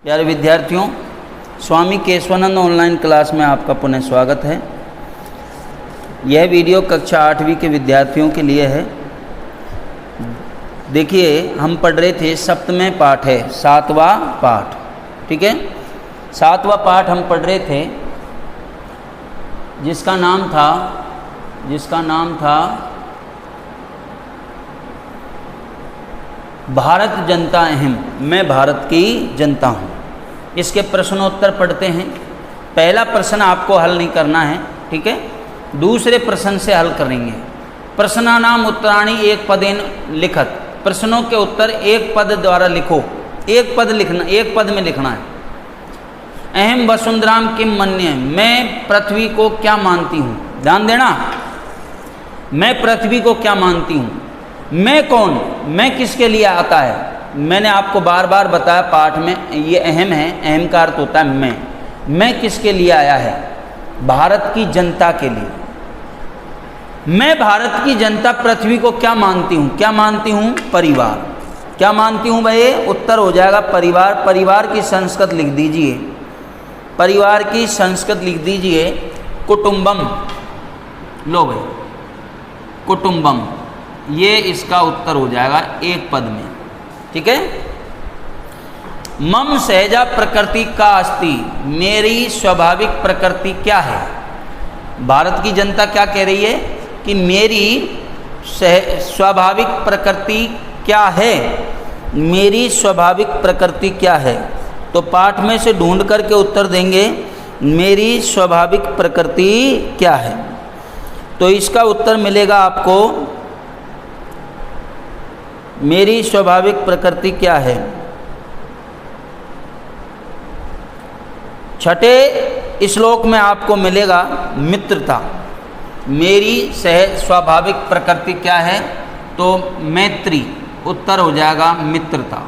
प्यारे विद्यार्थियों, स्वामी Keshavananda online class में आपका पुनः स्वागत है। यह वीडियो कक्षा 8वीं के विद्यार्थियों के लिए है। देखिए, हम पढ़ रहे थे सप्तमें पाठ है, 7वां पाठ। ठीक है, 7वां पाठ हम पढ़ रहे थे जिसका नाम था भारत जनता अहम, मैं भारत की जनता हूँ। इसके प्रश्नोत्तर पढ़ते हैं। पहला प्रश्न आपको हल नहीं करना है, ठीक है, दूसरे प्रश्न से हल करेंगे। प्रश्नानाम उत्तराणि एक पदेन लिखत, प्रश्नों के उत्तर एक पद द्वारा लिखो। एक पद में लिखना है। अहम वसुंधराम किम मन्ये, मैं पृथ्वी को क्या मानती हूँ। ध्यान देना, मैं पृथ्वी को क्या मानती हूँ। मैं कौन, मैं किसके लिए आता है। मैंने आपको बार बार बताया पाठ में, ये अहम है, अहम का अर्थ होता है मैं किसके लिए आया है, भारत की जनता के लिए। मैं भारत की जनता पृथ्वी को क्या मानती हूँ। क्या मानती हूँ, परिवार। क्या मानती हूँ भाई, उत्तर हो जाएगा परिवार। परिवार की संस्कृत लिख दीजिए, परिवार की संस्कृत लिख दीजिए कुटुंबम। लो भाई, कुटुंबम, ये इसका उत्तर हो जाएगा एक पद में। ठीक है। मम सहजा प्रकृति का अस्ति, मेरी स्वाभाविक प्रकृति क्या है। भारत की जनता क्या कह रही है कि मेरी स्वाभाविक प्रकृति क्या है, मेरी स्वाभाविक प्रकृति क्या है। तो पाठ में से ढूंढ करके उत्तर देंगे मेरी स्वाभाविक प्रकृति क्या है। तो इसका उत्तर मिलेगा आपको, मेरी स्वाभाविक प्रकृति क्या है। छठे श्लोक में आपको मिलेगा मित्रता। मेरी स्वाभाविक प्रकृति क्या है, तो मैत्री, उत्तर हो जाएगा मित्रता।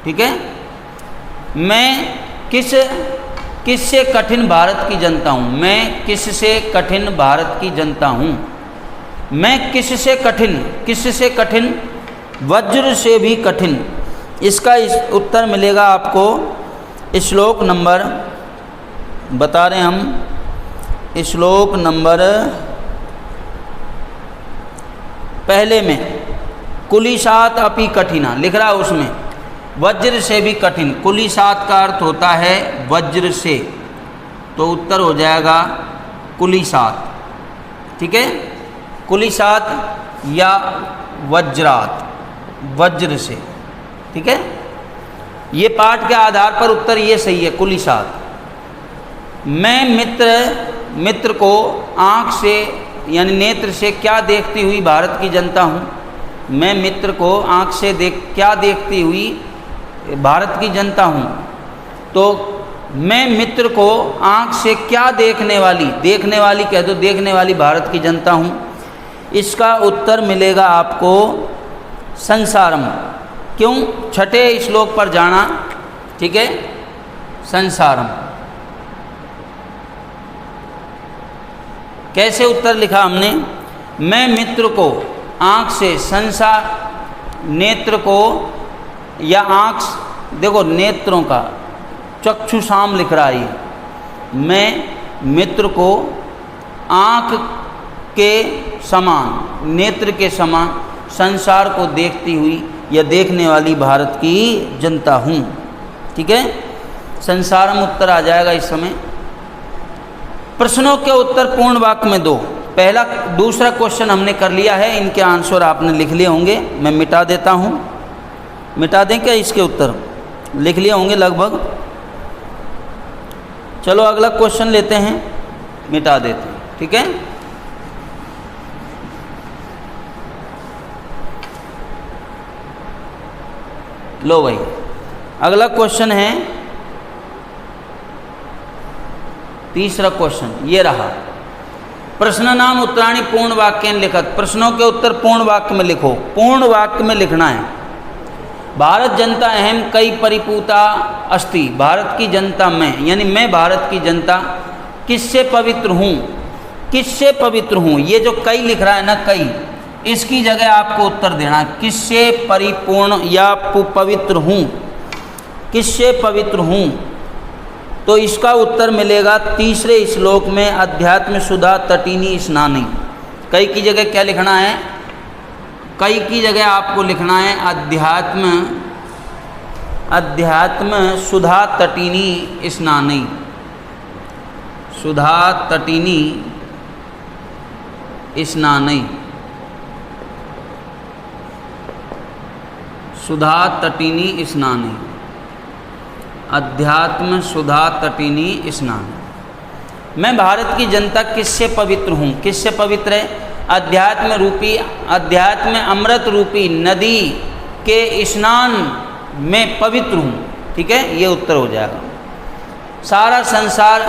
ठीक है। मैं किससे कठिन भारत की जनता हूँ, मैं किससे कठिन भारत की जनता हूँ। मैं किससे कठिन, वज्र से भी कठिन। इसका उत्तर मिलेगा आपको श्लोक नंबर, बता रहे हम, श्लोक नंबर पहले में, कुलिशात अपि कठिना लिख रहा है उसमें, वज्र से भी कठिन। कुलिशात का अर्थ होता है वज्र से, तो उत्तर हो जाएगा कुलिशात। ठीक है, कुलिशात या वज्रात, वज्र से। ठीक है, ये पाठ के आधार पर उत्तर ये सही है, कुलिशात। मैं मित्र को आँख से यानी नेत्र से क्या देखती हुई भारत की जनता हूँ। मैं मित्र को आँख से क्या देखती हुई भारत की जनता हूँ। तो मैं मित्र को आँख से क्या देखने वाली कह दो, देखने वाली भारत की जनता हूँ। इसका उत्तर मिलेगा आपको संसारम। क्यों, छठे श्लोक पर जाना। ठीक है, संसारम। कैसे उत्तर लिखा हमने, मैं मित्र को आँख से, नेत्र को या आँख, देखो नेत्रों का चक्षुषाम लिख रहा है। मैं मित्र को आँख के समान, नेत्र के समान संसार को देखती हुई या देखने वाली भारत की जनता हूँ। ठीक है, संसारम उत्तर आ जाएगा इस समय। प्रश्नों के उत्तर पूर्ण वाक्य में दो। दूसरा क्वेश्चन हमने कर लिया है, इनके आंसर आपने लिख लिए होंगे। मैं मिटा देता हूँ, मिटा दें क्या, इसके उत्तर लिख लिए होंगे लगभग। चलो अगला क्वेश्चन लेते हैं, मिटा देते हैं। ठीक है, लो भाई, अगला क्वेश्चन है, तीसरा क्वेश्चन ये रहा। प्रश्न नाम उत्तराणि पूर्ण वाक्य लिखत, प्रश्नों के उत्तर पूर्ण वाक्य में लिखो। पूर्ण वाक्य में लिखना है। भारत जनता अहम कई परिपूता अस्ति, भारत की जनता में, यानी मैं भारत की जनता किससे पवित्र हूँ, किससे पवित्र हूँ। ये जो कई लिख रहा है ना, कई, इसकी जगह आपको उत्तर देना किससे परिपूर्ण या पवित्र हूँ, किससे पवित्र हूँ? तो इसका उत्तर मिलेगा तीसरे श्लोक में, अध्यात्म सुधा तटिनी स्नानी। कई की जगह क्या लिखना है? कई की जगह आपको लिखना है अध्यात्म सुधा तटिनी स्नानी। सुधा तटिनी स्नानी, सुधा तटिनी स्नानी, अध्यात्म सुधा तटिनी स्नान। मैं भारत की जनता किससे पवित्र हूँ? किससे पवित्र है? अध्यात्म अमृत रूपी नदी के स्नान में पवित्र हूँ। ठीक है, ये उत्तर हो जाएगा। सारा संसार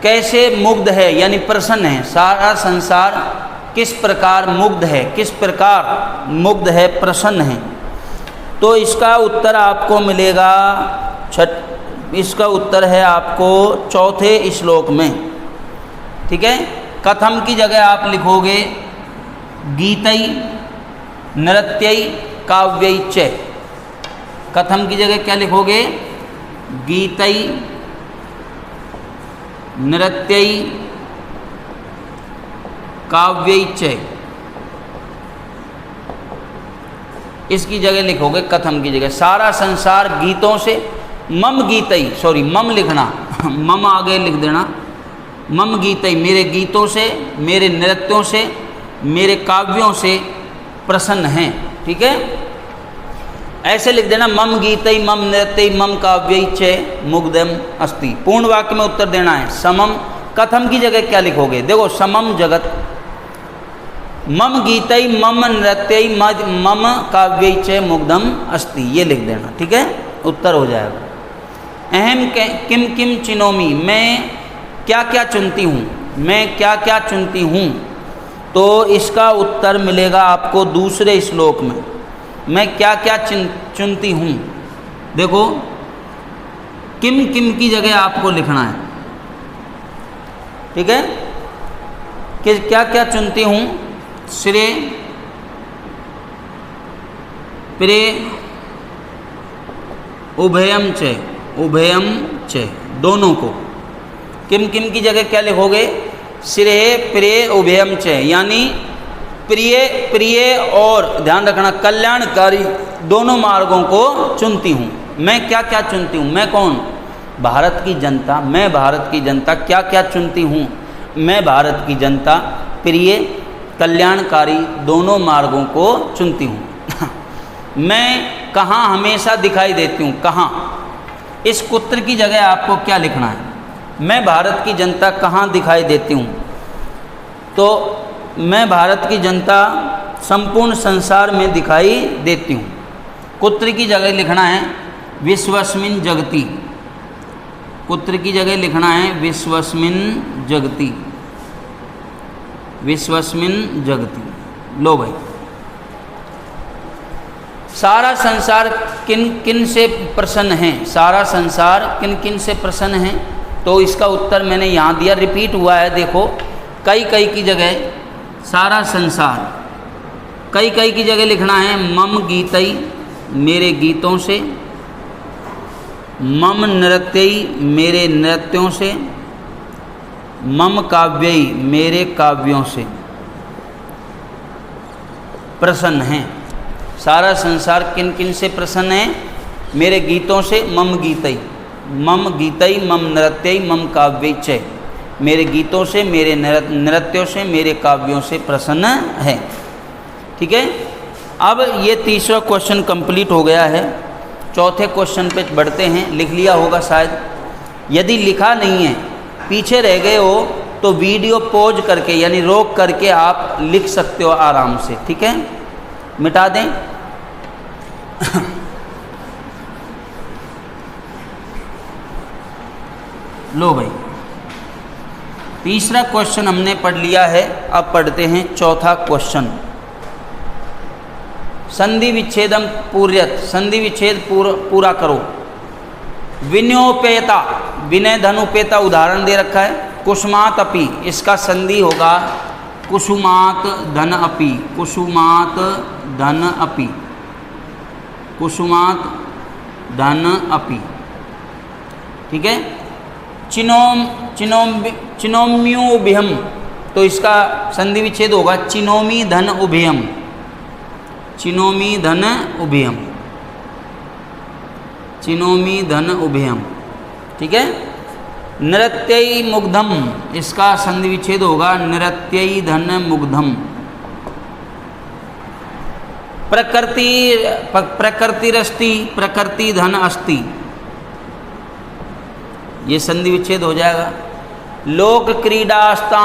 कैसे मुग्ध है यानी प्रसन्न है? सारा संसार किस प्रकार मुग्ध है? किस प्रकार मुग्ध है, प्रसन्न है? तो इसका उत्तर आपको मिलेगा इसका उत्तर है आपको चौथे श्लोक में। ठीक है, कथम की जगह आप लिखोगे गीतई नृत्यई काव्यई च। कथम की जगह क्या लिखोगे? गीतई नृत्यई काव्यई च। इसकी जगह लिखोगे कथम की जगह। सारा संसार गीतों से, मम गीतई, सॉरी मम लिखना, मम आगे लिख देना, मम गीतई, मेरे गीतों से, मेरे नृत्यों से, मेरे काव्यों से प्रसन्न हैं। ठीक है, ऐसे लिख देना, मम गीतई मम नृत्यई मम काव्यई च मुग्धम अस्ति। पूर्ण वाक्य में उत्तर देना है। समम, कथम की जगह क्या लिखोगे? देखो, समम जगत, मम गीतई मम नृत्यई मम काव्यई च मुग्धम अस्ति, ये लिख देना। ठीक है, उत्तर हो जाएगा। अहम किम किम चिनोमी, मैं क्या क्या चुनती हूँ? मैं क्या क्या चुनती हूँ? तो इसका उत्तर मिलेगा आपको दूसरे श्लोक में। मैं क्या क्या चुनती हूँ? देखो, किम किम की जगह आपको लिखना है। ठीक है, कि क्या क्या चुनती हूँ? श्रेय प्रे उभयम च, उभयम च, दोनों को। किम किम की जगह क्या लिखोगे? श्रेय प्रिय उभयम च, यानी प्रिय प्रिय और ध्यान रखना कल्याणकारी दोनों मार्गों को चुनती हूँ। मैं क्या क्या चुनती हूँ? मैं कौन? भारत की जनता। मैं भारत की जनता क्या क्या चुनती हूँ? मैं भारत की जनता प्रिय कल्याणकारी दोनों मार्गों को चुनती हूँ। मैं कहाँ हमेशा दिखाई देती हूँ? कहाँ? इस कुत्र की जगह आपको क्या लिखना है? मैं भारत की जनता कहाँ दिखाई देती हूँ? तो मैं भारत की जनता संपूर्ण संसार में दिखाई देती हूँ। कुत्र की जगह लिखना है विश्वस्मिन जगति। कुत्र की जगह लिखना है विश्वस्मिन जगति, विश्वस्मिन जगति। लो भाई, सारा संसार किन किन से प्रसन्न है? सारा संसार किन किन से प्रसन्न है? तो इसका उत्तर मैंने यहाँ दिया, रिपीट हुआ है। देखो, कई कई की जगह सारा संसार, कई कई की जगह लिखना है मम गीतई, मेरे गीतों से, मम नृत्यई, मेरे नृत्यों से, मम काव्यई, मेरे काव्यों से प्रसन्न हैं। सारा संसार किन किन से प्रसन्न है? मेरे गीतों से, मम गीतई, मम गीतई मम नृत्यई मम काव्यई च, मेरे गीतों से, मेरे नृत्यों से, मेरे काव्यों से प्रसन्न है। ठीक है, अब ये तीसरा क्वेश्चन कंप्लीट हो गया है। चौथे क्वेश्चन पे बढ़ते हैं। लिख लिया होगा शायद, यदि लिखा नहीं है, पीछे रह गए हो, तो वीडियो पॉज करके यानी रोक करके आप लिख सकते हो आराम से। ठीक है, मिटा दें। लो भाई, तीसरा क्वेश्चन हमने पढ़ लिया है। अब पढ़ते हैं चौथा क्वेश्चन। संधि विच्छेदम पूर्यत, संधि विच्छेद पूरा करो। विनयोपेता, विनय धनुपेता उदाहरण दे रखा है। कुसुमात अपि, इसका संधि होगा कुसुमात धन अपि, कुसुमात धन अपि, कुसुमात धन अपि, ठीक है। चिनोम्योभियम, तो इसका संधि विच्छेद होगा चिनोमी धन उभयम, चिनोमी धन उभयम, चिनोमी धन उभयम, ठीक है। नृत्यई मुग्धम, इसका संधि विच्छेद होगा नृत्यई धन मुग्धम। प्रकृतिरस्ति, प्रकृति धन अस्ति, ये संधि विच्छेद हो जाएगा। लोक क्रीडास्ता,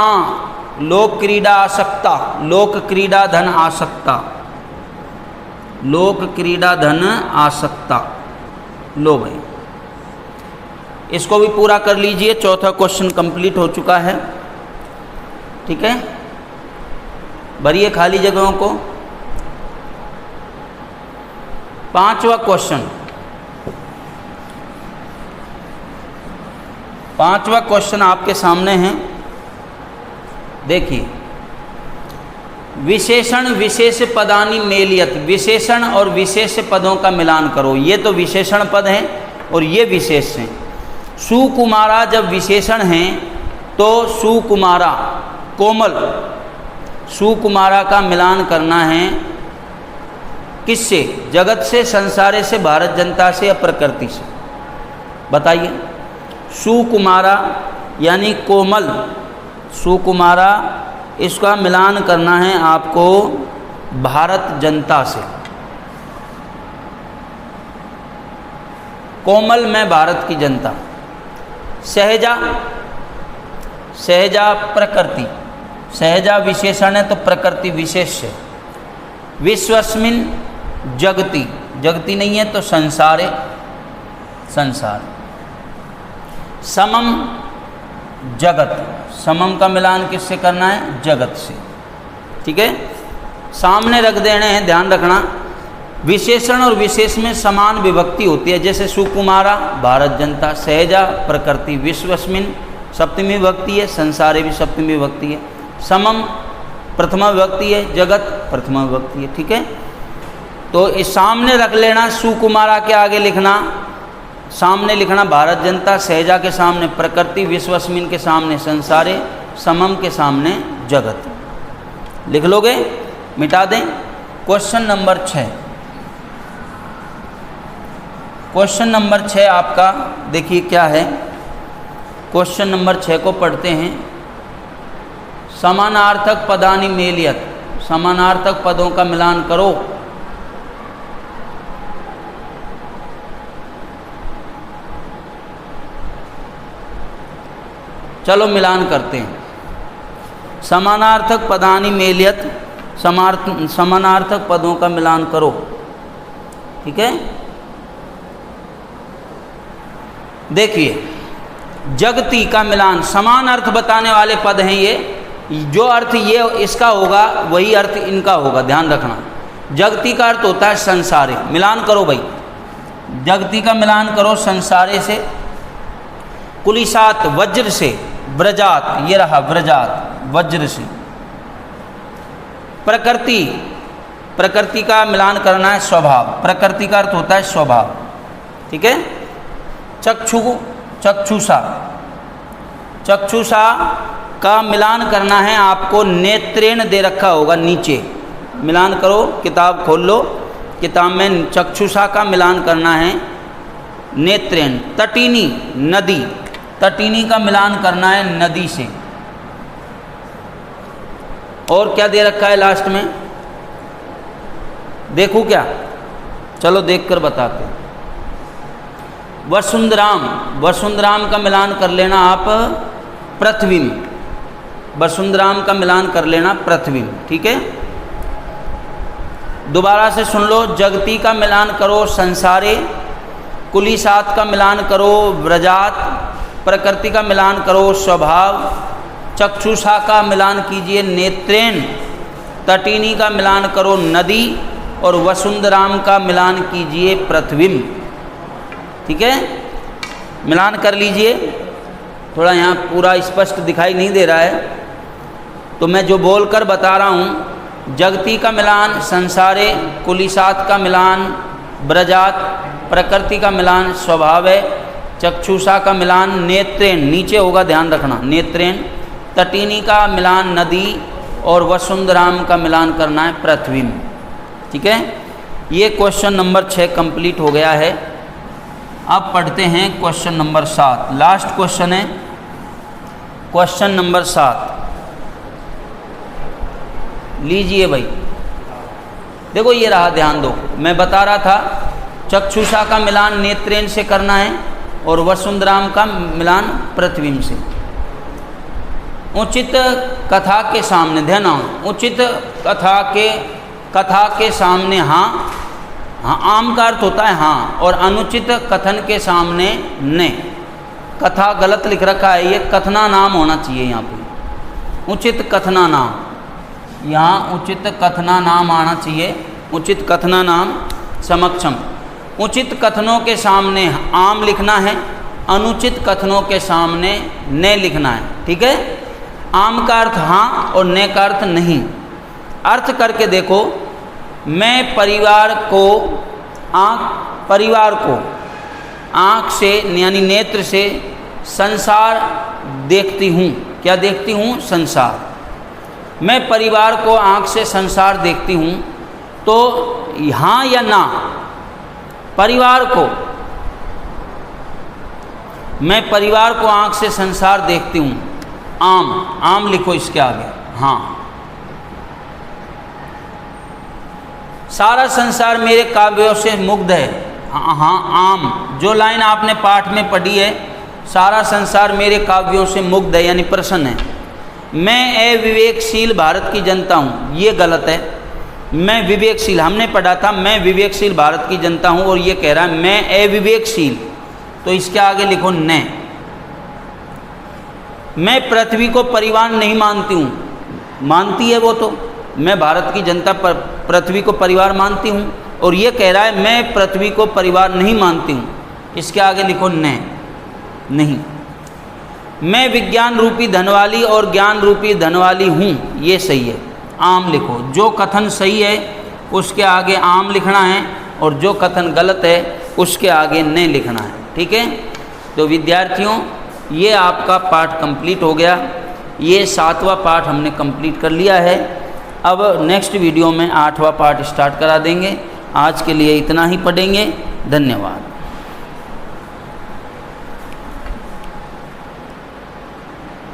लोक क्रीडा आसक्ता, लोक क्रीडा धन आसक्ता, लोक क्रीडा धन आसक्ता, लो भाई इसको भी पूरा कर लीजिए। चौथा क्वेश्चन कंप्लीट हो चुका है, ठीक है। भरिए खाली जगहों को। पांचवा क्वेश्चन, पांचवा क्वेश्चन आपके सामने है, देखिए। विशेषण विशेष पदानि मेलियत, विशेषण और विशेष पदों का मिलान करो। ये तो विशेषण पद हैं और ये विशेष हैं। सुकुमारा जब विशेषण हैं तो सुकुमारा कोमल, सुकुमारा का मिलान करना है किससे? जगत से, संसारे से, भारत जनता से या प्रकृति से? बताइए। सुकुमारा यानी कोमल, सुकुमारा, इसका मिलान करना है आपको भारत जनता से। कोमल में भारत की जनता। सहजा, सहजा प्रकृति, सहजा विशेषण है तो प्रकृति विशेष है। विश्वस्मिन जगति, जगति नहीं है तो संसारे, संसार। समम जगत, समम का मिलान किससे करना है? जगत से, ठीक है। सामने रख देने हैं, ध्यान रखना। विशेषण और विशेष में समान विभक्ति होती है, जैसे सुकुमारा भारत जनता, सहजा प्रकृति, विश्वस्मिन सप्तमी विभक्ति है, संसारे भी सप्तमी विभक्ति है, समम प्रथमा विभक्ति है, जगत प्रथमा विभक्ति है, ठीक है। तो इस सामने रख लेना, सुकुमारा के आगे लिखना, सामने लिखना भारत जनता, सहजा के सामने प्रकृति, विश्वस्मिन के सामने संसारे, समम के सामने जगत। लिख लोगे? मिटा दें। क्वेश्चन नंबर 6, क्वेश्चन नंबर 6 आपका देखिए क्या है। क्वेश्चन नंबर 6 को पढ़ते हैं। समानार्थक पदानि मेलियत, समानार्थक पदों का मिलान करो। चलो मिलान करते हैं। समानार्थक पदानि मेलियत, समानार्थक पदों का मिलान करो, ठीक है। देखिए, जगति का मिलान, समान अर्थ बताने वाले पद हैं ये, जो अर्थ ये इसका होगा वही अर्थ इनका होगा, ध्यान रखना। जगति का अर्थ होता है संसारे, मिलान करो भाई, जगति का मिलान करो संसारे से। कुलिसात वज्र से, व्रजात, ये रहा व्रजात वज्र से। प्रकृति, प्रकृति का मिलान करना है स्वभाव, प्रकृति का अर्थ होता है स्वभाव, ठीक है। चक्षु, चक्षुषा, चक्षुषा का मिलान करना है आपको, नेत्रेण दे रखा होगा नीचे, मिलान करो, किताब खोल लो, किताब में चक्षुषा का मिलान करना है नेत्रेण। तटिनी नदी, तटिनी का मिलान करना है नदी से। और क्या दे रखा है लास्ट में? देखो क्या, चलो देखकर बताते हैं। वसुंधराम, वसुंधराम का मिलान कर लेना आप पृथ्वी में, वसुंधराम का मिलान कर लेना पृथ्वी में, ठीक है। दोबारा से सुन लो। जगति का मिलान करो संसारे, कुलिसात का मिलान करो व्रजात, प्रकृति का मिलान करो स्वभाव, चक्षुषा का मिलान कीजिए नेत्रेण, तटिनी का मिलान करो नदी, और वसुंधराम का मिलान कीजिए पृथ्वी, ठीक है। मिलान कर लीजिए। थोड़ा यहाँ पूरा स्पष्ट दिखाई नहीं दे रहा है तो मैं जो बोलकर बता रहा हूँ। जगति का मिलान संसारे, कुलिसात का मिलान ब्रजात, प्रकृति का मिलान स्वभाव है। चक्षुषा का मिलान नेत्रेण, नीचे होगा ध्यान रखना, नेत्रेण। तटिनी का मिलान नदी, और वसुंधराम का मिलान करना है पृथ्वी में। ठीक है, ये क्वेश्चन नंबर 6 कंप्लीट हो गया है। अब पढ़ते हैं क्वेश्चन नंबर 7, लास्ट क्वेश्चन है क्वेश्चन नंबर 7। लीजिए भाई, देखो ये रहा, ध्यान दो, मैं बता रहा था चक्षुषा का मिलान नेत्रेण से करना है और वसुंधराम का मिलान पृथ्वी से। उचित कथा के सामने, ध्यान, उचित कथा के सामने हाँ, हाँ आम का अर्थ होता है हाँ, और अनुचित कथन के सामने ने। कथा गलत लिख रखा है, ये कथना नाम होना चाहिए यहाँ पे, उचित कथना नाम, यहाँ उचित कथना नाम आना चाहिए, उचित कथना नाम समक्षम। उचित कथनों के सामने आम लिखना है, अनुचित कथनों के सामने ने लिखना है। ठीक है, आम का अर्थ हाँ और ने का अर्थ नहीं। अर्थ करके देखो, मैं परिवार को आँख से यानी नेत्र से संसार देखती हूँ। क्या देखती हूँ? संसार। मैं परिवार को आँख से संसार देखती हूँ, तो हाँ या ना? परिवार को, मैं परिवार को आँख से संसार देखती हूँ, आम, आम लिखो इसके आगे, हाँ। सारा संसार मेरे काव्यों से मुग्ध है, हाँ हाँ आम। जो लाइन आपने पाठ में पढ़ी है, सारा संसार मेरे काव्यों से मुग्ध है यानी प्रसन्न है। मैं अविवेकशील भारत की जनता हूँ, ये गलत है। मैं विवेकशील, हमने पढ़ा था मैं विवेकशील भारत की जनता हूँ, और ये कह रहा है मैं अविवेकशील, तो इसके आगे लिखो न। मैं पृथ्वी को परिवार नहीं मानती हूँ, मानती है वो तो, मैं भारत की जनता पर पृथ्वी को परिवार मानती हूँ, और ये कह रहा है मैं पृथ्वी को परिवार नहीं मानती हूँ, इसके आगे लिखो न, नहीं। मैं विज्ञान रूपी धनवाली और ज्ञान रूपी धनवाली हूँ, ये सही है, आम लिखो। जो कथन सही है उसके आगे आम लिखना है, और जो कथन गलत है उसके आगे न लिखना है। ठीक है, तो विद्यार्थियों ये आपका पाठ कंप्लीट हो गया। ये 7वां पाठ हमने कंप्लीट कर लिया है। अब नेक्स्ट वीडियो में 8वां पाठ स्टार्ट करा देंगे। आज के लिए इतना ही पढ़ेंगे। धन्यवाद।